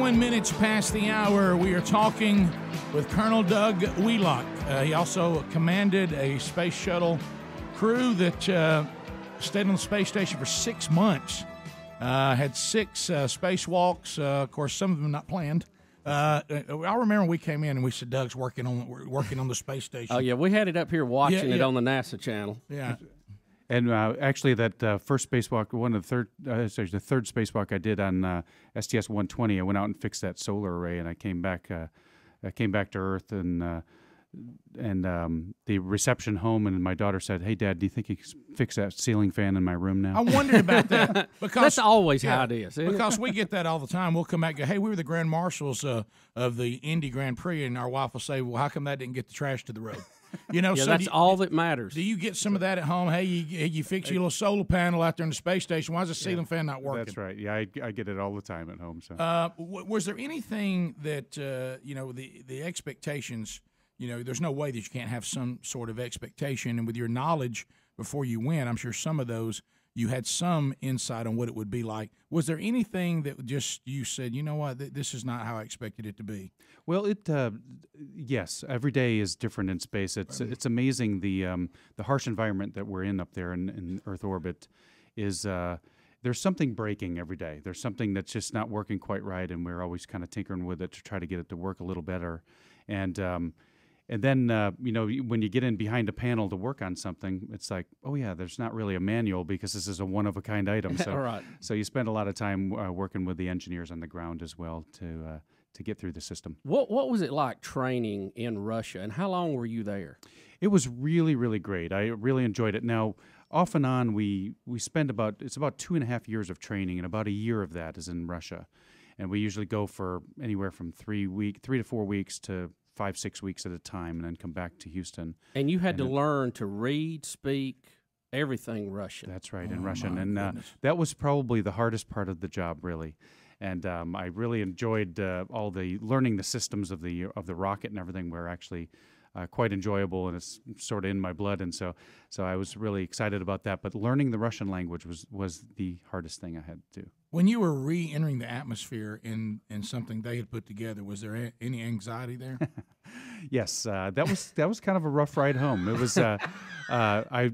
21 minutes past the hour. We are talking with Colonel Doug Wheelock. He also commanded a space shuttle crew that stayed on the space station for 6 months. Had 6 spacewalks. Of course, some of them not planned. I remember when we came in and we said Doug's working on the space station. Oh yeah, we had it up here watching it on the NASA channel. Yeah. And actually, that first spacewalk, the third spacewalk I did on STS-120, I went out and fixed that solar array, and I came back to Earth, and the reception home, and my daughter said, "Hey, Dad, do you think you can fix that ceiling fan in my room now?" I wondered about that because that's always how it is. Because we get that all the time. We'll come back and go, "Hey, we were the grand marshals of the Indy Grand Prix," and our wife will say, "Well, how come that didn't get the trash to the road?" You know, yeah, so that's all that matters. Do you get some of that at home? Hey, you fix your little solar panel out there in the space station. Why is the ceiling fan not working? That's right. Yeah, I get it all the time at home. So, was there anything that the expectations? There's no way that you can't have some sort of expectation, and with your knowledge before you went, I'm sure some of those you had some insight on what it would be like. Was there anything that just you said, you know what, this is not how I expected it to be? Well, yes, every day is different in space. It's amazing the harsh environment that we're in up there in Earth orbit is. There's something breaking every day. There's something that's just not working quite right, and we're always kind of tinkering with it to try to get it to work a little better. And then, when you get in behind a panel to work on something, it's like, oh, yeah, there's not really a manual because this is a one-of-a-kind item. So, right. So you spend a lot of time working with the engineers on the ground as well to get through the system. What was it like training in Russia, and how long were you there? It was really, really great. I really enjoyed it. Now, off and on, we spend about 2.5 years of training, and about a year of that is in Russia. And we usually go for anywhere from 3 to 4 weeks to 5-6 weeks at a time, and then come back to Houston. And you had to learn to read, speak, everything Russian. That's right, in Russian. And that was probably the hardest part of the job, really. And I really enjoyed all the learning the systems of the rocket and everything were actually quite enjoyable, and it's sort of in my blood. And so I was really excited about that. But learning the Russian language was the hardest thing I had to do. When you were re-entering the atmosphere in something they had put together, was there any anxiety there? Yes, that was kind of a rough ride home. It was I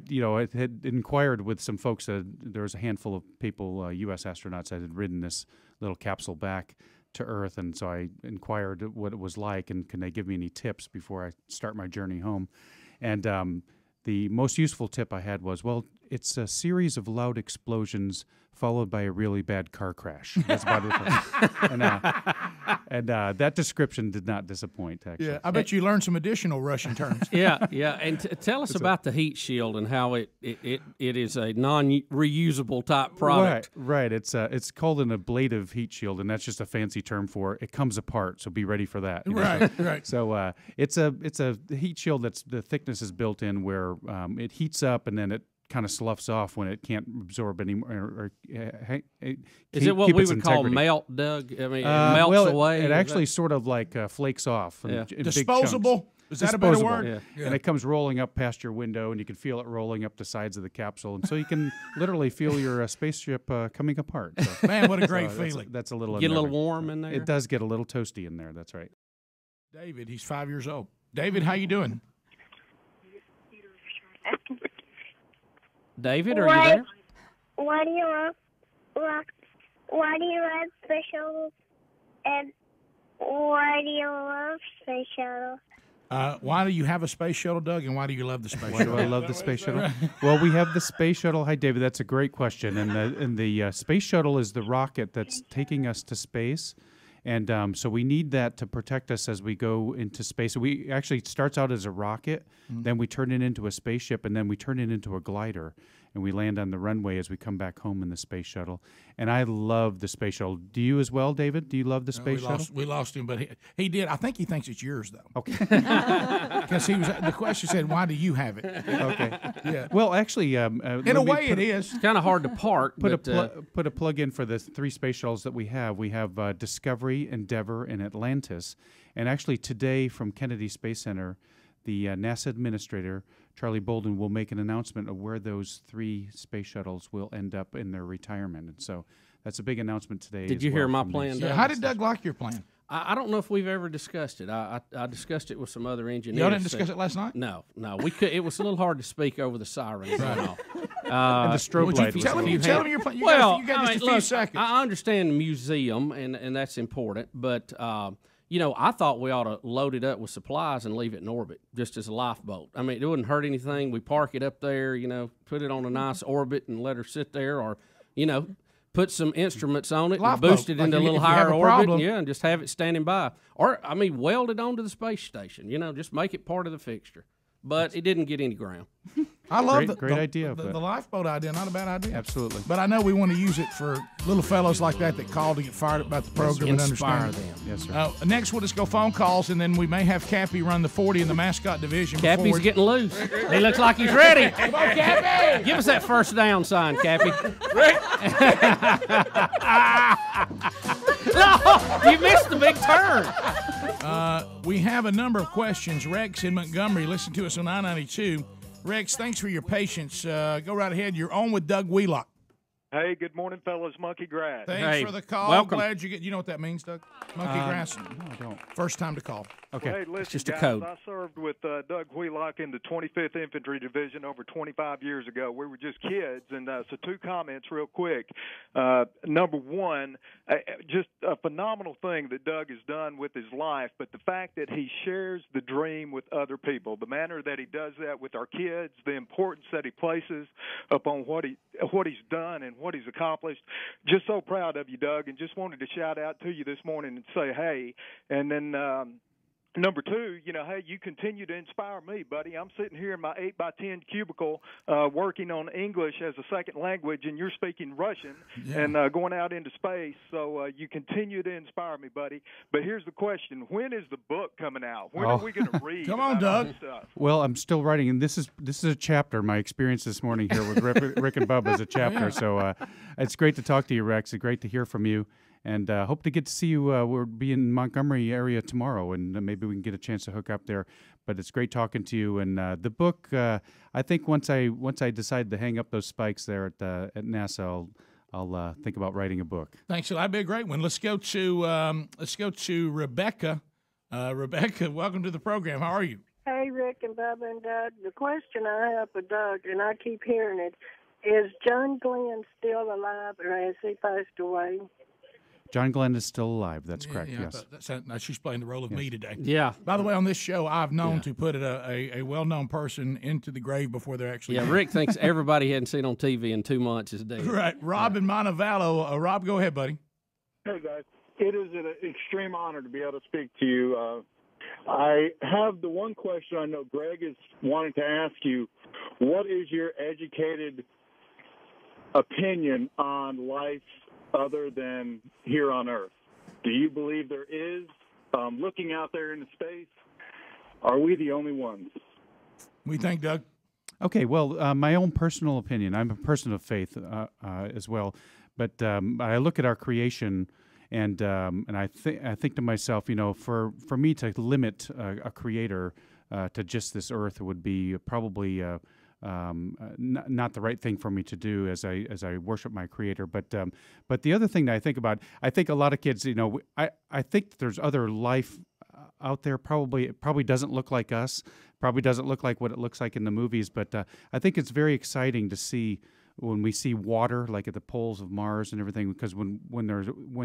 had inquired with some folks. There was a handful of people, U.S. astronauts, that had ridden this little capsule back to Earth, and so I inquired what it was like, and can they give me any tips before I start my journey home? And the most useful tip I had was, well, it's a series of loud explosions followed by a really bad car crash. That's about it. And that description did not disappoint, actually. Yeah, I bet you learned some additional Russian terms. Yeah. And tell us about the heat shield and how it is a non-reusable type product. Right. It's called an ablative heat shield, and that's just a fancy term for it comes apart. So be ready for that. Right. So it's a heat shield that's the thickness is built in where it heats up and then it kind of sloughs off when it can't absorb anymore. Is it what we would call melt, Doug? I mean, it melts away. It actually sort of like flakes off. Yeah. In Disposable? Big chunks. Is that a better word? Yeah. And it comes rolling up past your window, and you can feel it rolling up the sides of the capsule. And so you can literally feel your spaceship coming apart. So, man, what a great feeling. That's a little Get a little warm in there? It does get a little toasty in there. That's right. David, he's 5 years old. David, how you doing? David, are you there? Why do you love space shuttles? And why do you love space shuttles? Why do you have a space shuttle, Doug, and why do you love the space Why shuttle? do I love the space shuttle? Well, we have the space shuttle. Hi, David. That's a great question. And the space shuttle is the rocket that's taking us to space. And so we need that to protect us as we go into space. So we actually, it starts out as a rocket, then we turn it into a spaceship, and then we turn it into a glider. And we land on the runway as we come back home in the space shuttle. And I love the space shuttle. Do you as well, David? Do you love the space shuttle? We lost him, but he did. I think he thinks it's yours, though. Okay. Because the question said, why do you have it? Okay. Yeah. Well, actually, in a way it is. It's kind of hard to park. Put a plug in for the 3 space shuttles that we have. We have Discovery, Endeavour, and Atlantis. And actually today from Kennedy Space Center, the NASA administrator Charlie Bolden will make an announcement of where those 3 space shuttles will end up in their retirement. And so that's a big announcement today. Did you hear my plan, Doug? How did Doug like your plan? I don't know if we've ever discussed it. I discussed it with some other engineers. Y'all didn't discuss it last night? No, we could. It was a little hard to speak over the sirens going off. And the strobe light. Tell him your plan. You got just a few seconds. I understand museum, and that's important, but I thought we ought to load it up with supplies and leave it in orbit, just as a lifeboat. I mean, it wouldn't hurt anything. We park it up there, put it on a nice orbit and let her sit there, or put some instruments on it and boost it into a little higher orbit, and just have it standing by. Or, weld it onto the space station, just make it part of the fixture. But it didn't get any ground. I love great idea. The lifeboat idea, not a bad idea. Absolutely. But I know we want to use it for little fellows like that call to get fired up about the program and inspire understand. them. Yes, sir. Next, we'll just go phone calls, and then we may have Cappy run the 40 in the mascot division. Cappy's getting loose. He looks like he's ready. Come on, Cappy! Give us that first down sign, Cappy. No, you missed the big turn. We have a number of questions. Rex in Montgomery, listen to us on 992. Rex, thanks for your patience. Go right ahead. You're on with Doug Wheelock. Hey, good morning, fellas. Monkey grass. Thanks for the call. Welcome. Glad you know what that means, Doug? Monkey grass? No, I don't. First time to call. Okay. Well, hey, listen, just a guys, code. I served with Doug Wheelock in the 25th Infantry Division over 25 years ago. We were just kids, and so 2 comments real quick. Number one, just a phenomenal thing that Doug has done with his life, but the fact that he shares the dream with other people, the manner that he does that with our kids, the importance that he places upon what he's done and what he's accomplished. Just so proud of you, Doug, and just wanted to shout out to you this morning and say hey. And then number 2, hey, you continue to inspire me, buddy. I'm sitting here in my 8x10 cubicle working on English as a second language, and you're speaking Russian and going out into space. So you continue to inspire me, buddy. But here's the question. When is the book coming out? When are we going to read? Come on, Doug. Well, I'm still writing, and this is a chapter. My experience this morning here with Rick and Bubba is a chapter. So it's great to talk to you, Rex. It's great to hear from you. And hope to get to see you. We'll be in Montgomery area tomorrow, and maybe we can get a chance to hook up there. But it's great talking to you. And the book, I think once I decide to hang up those spikes there at NASA, I'll think about writing a book. Thanks. So that'd be a great one. Let's go to Rebecca. Rebecca, welcome to the program. How are you? Hey, Rick and Bubba and Doug. The question I have for Doug, and I keep hearing it, is John Glenn still alive, or has he passed away? John Glenn is still alive. That's correct, yes. She's playing the role of me today. Yeah. By the way, on this show, I've known to put a well-known person into the grave before they're actually dead. Rick thinks everybody he hadn't seen on TV in 2 months is dead. Right. Rob in Montevallo. Rob, go ahead, buddy. Hey, guys. It is an extreme honor to be able to speak to you. I have the one question I know Greg is wanting to ask you. What is your educated opinion on life other than here on Earth? Do you believe there is? Looking out there into space, are we the only ones? We think, Doug. Okay, well, my own personal opinion. I'm a person of faith as well, but I look at our creation, and I think to myself, for me to limit a creator to just this Earth would be probably not the right thing for me to do as I worship my Creator. But the other thing that I think about, I think a lot of kids, I think that there's other life out there. It probably doesn't look like us. Probably doesn't look like what it looks like in the movies. But I think it's very exciting to see when we see water, like at the poles of Mars and everything, because when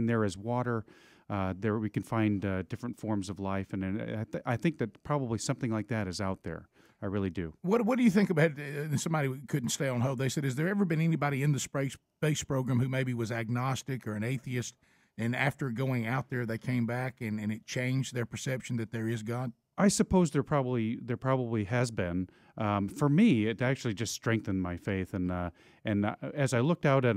there is water, there we can find different forms of life, and I think that probably something like that is out there. I really do. What do you think about somebody who couldn't stay on hold? They said, has there ever been anybody in the space program who maybe was agnostic or an atheist, and after going out there they came back and it changed their perception that there is God? I suppose there probably has been. For me, it actually just strengthened my faith, and as I looked out at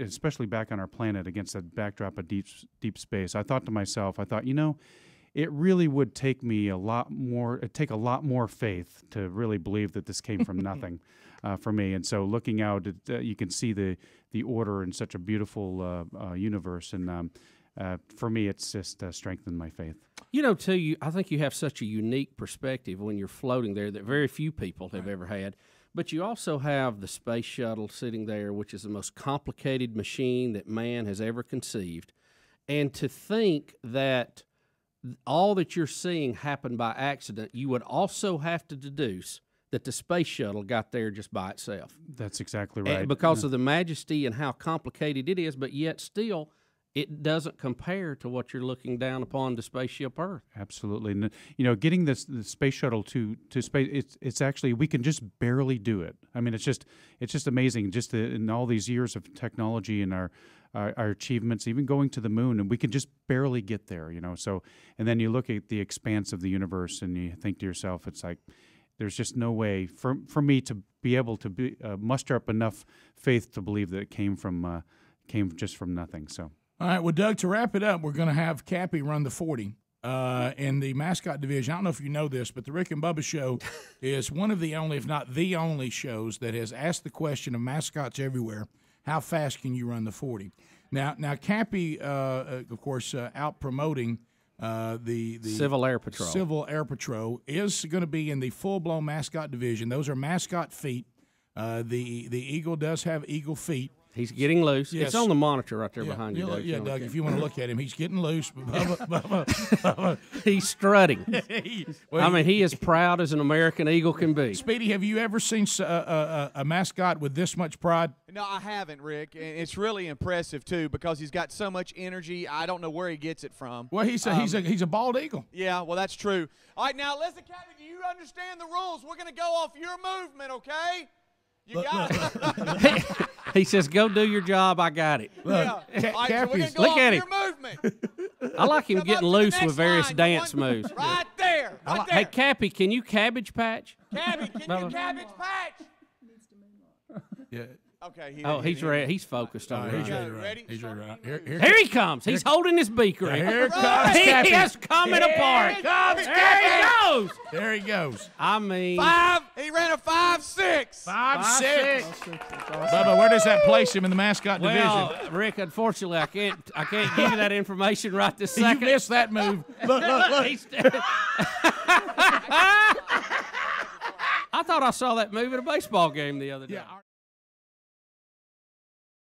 especially back on our planet against that backdrop of deep space, I thought to myself, it really would take a lot more faith to really believe that this came from nothing for me. And so looking out, you can see the order in such a beautiful universe, and for me, it's just strengthened my faith. You know, too, I think you have such a unique perspective when you're floating there that very few people have ever had. But you also have the space shuttle sitting there, which is the most complicated machine that man has ever conceived. And to think that all that you're seeing happened by accident, you would also have to deduce that the space shuttle got there just by itself. That's exactly right. Because of the majesty and how complicated it is, but yet still it doesn't compare to what you're looking down upon the spaceship Earth. Absolutely. And, you know, getting the space shuttle to space, it's actually, we can just barely do it. I mean, it's just amazing, just in all these years of technology and our achievements, even going to the moon, and we can just barely get there, you know. So, and then you look at the expanse of the universe and you think to yourself, it's like, there's just no way for me to be able to muster up enough faith to believe that it came just from nothing. So. All right, well, Doug, to wrap it up, we're going to have Cappy run the 40 in the mascot division. I don't know if you know this, but the Rick and Bubba Show is one of the only, if not the only, shows that has asked the question of mascots everywhere, how fast can you run the 40? Now Cappy, of course, out promoting the Civil Air Patrol. Civil Air Patrol is going to be in the full-blown mascot division. Those are mascot feet. The Eagle does have eagle feet. He's getting loose. Yes. It's on the monitor right there behind you, Doug. Yeah, Doug, if you want to look at him, he's getting loose. Bubba. He's strutting. I mean, he is proud as an American Eagle can be. Speedy, have you ever seen a mascot with this much pride? No, I haven't, Rick. And it's really impressive, too, because he's got so much energy. I don't know where he gets it from. Well, he's a bald eagle. Yeah, well, that's true. All right, now, listen, Captain, do you understand the rules? We're going to go off your movement, okay? You got it. He says, go do your job. I got it. Look, yeah. All right, so we're gonna go look off at your him. movement. I like him Come getting up to the loose next with various line. dance moves. Right there. Right there. Hey, Cappy, can you cabbage patch? Cabby, can you cabbage patch? Yeah. Okay. He's ready. He's focused on it. He's ready. He's ready. Here he comes. He's holding his beak, Rick. Here comes Cappy. He is coming apart. There he goes. There he goes. I mean, He ran a 5.6. 5.6. Bubba, where does that place him in the mascot well, division? Rick, unfortunately, I can't give you that information right this second. You missed that move. Look. I thought I saw that move at a baseball game the other day. Yeah.